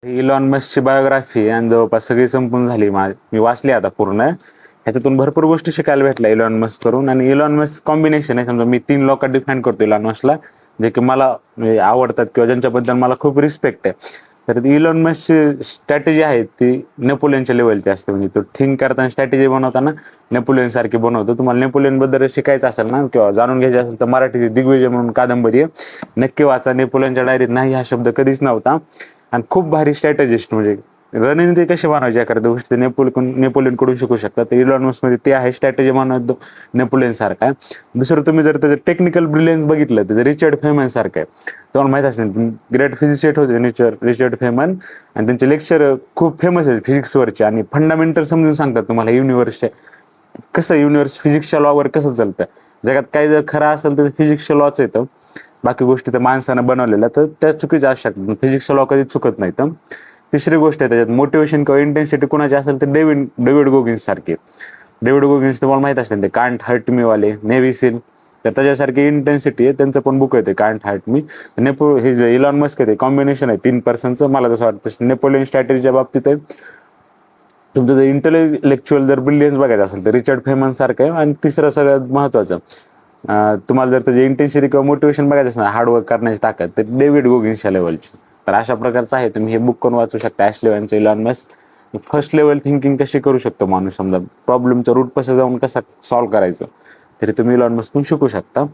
Elon मस्कची biography आणि जवळपास सगळी संपून झाली. मी वाचली आता पूर्ण. ह्याच्यातून भरपूर गोष्टी शिकायला भेटल्या इलॉन मस्क करून. आणि इलॉन मस्क कॉम्बिनेशन आहे. समजा मी 3 लोकात डिफाईन करतो इलॉन मस्कला, जे की मला म्हणजे आवडतात किंवा ज्यांच्याबद्दल मला खूप रिस्पेक्ट आहे. तर इलॉन मस्कची स्ट्रॅटेजी आहे ती नेपोलियनच्या लेवलची असते. म्हणजे तो थिंक करताना स्ट्रॅटेजी बनवताना नेपोलियन सारखी बनवतो. तुम्हाला नेपोलियन बद्दल शिकायचं असेल ना किंवा जाणून घ्यायचं असेल तर मराठी दिग्विजय म्हणून कादंबरी आहे, नक्की वाचा. नेपोलियनच्या डायरीत नाही हा शब्द कधीच नव्हता. आणि खूप भारी स्ट्रॅटेजिस्ट म्हणजे रणनीती कशी बनवायची एखाद्या गोष्टी नेपोलियन कडून शिकू शकता. तर इलॉन मस्क मध्ये ते आहे, स्ट्रॅटेजी बनवतो नेपोलियन सारखा आहे. दुसरं तुम्ही जर त्याचं टेक्निकल ब्रिलियन्स बघितलं तर रिचर्ड फेमन सारखं आहे. तुम्हाला माहित असेल ग्रेट फिजिसिस्ट होते रिचर्ड फेमन, आणि त्यांचे लेक्चर खूप फेमस आहे फिजिक्सवरचे आणि फंडामेंटल समजून सांगतात तुम्हाला युनिव्हर्सचे. कसं युनिव्हर्स फिजिक्सच्या लॉवर कसं चालतं, जगात काही जर खरं असेल तर फिजिक्सच्या लॉच येतं. बाकी गोष्टी तर माणसानं बनवलेल्या तर त्या चुकीच्या असू शकतात. फिजिक्सचा लॉ कधी चुकत नाही. तर तिसरी गोष्ट आहे त्याच्यात मोटिवेशन किंवा इंटेन्सिटी कुणाची असेल तर डेव्हिड गोगिन्स सारखे. डेव्हिड गोगिन्स तुम्हाला माहित असेल ते कांट हर्ट मी वाले नेव्ही सील, तर त्याच्यासारखी इंटेन्सिटी आहे. त्यांचं पण बुक येते कांट हर्ट मी. हे जे इलॉन मस्क आहे ते कॉम्बिनेशन आहे 3 पर्सनचं. मला जसं वाटतं नेपोलियन स्ट्रॅटेजीच्या बाबतीत आहे. तुमचं जर इंटेलेक्च्युअल जर ब्रिलियन्स बघायचं असेल तर रिचर्ड फेमन सारखं आहे. आणि तिसरं सगळ्यात महत्वाचं, तुम्हाला जर त्याची इंटेन्सिटी किंवा मोटिवेशन बघायचं असेल ना, हार्डवर्क करण्याची ताकद, तर डेव्हिड गोगिन्सच्या लेवलची. तर अशा प्रकारचं आहे. तुम्ही हे बुक करून वाचू शकता ॲशली व्हॅनचं Elon Musk. First level thinking कशी करू शकतो माणूस, समजा प्रॉब्लेमचा रूट कसं जाऊन कसा सॉल्व्ह करायचं, तरी तुम्ही इलॉन मस्कून शिकू शकता.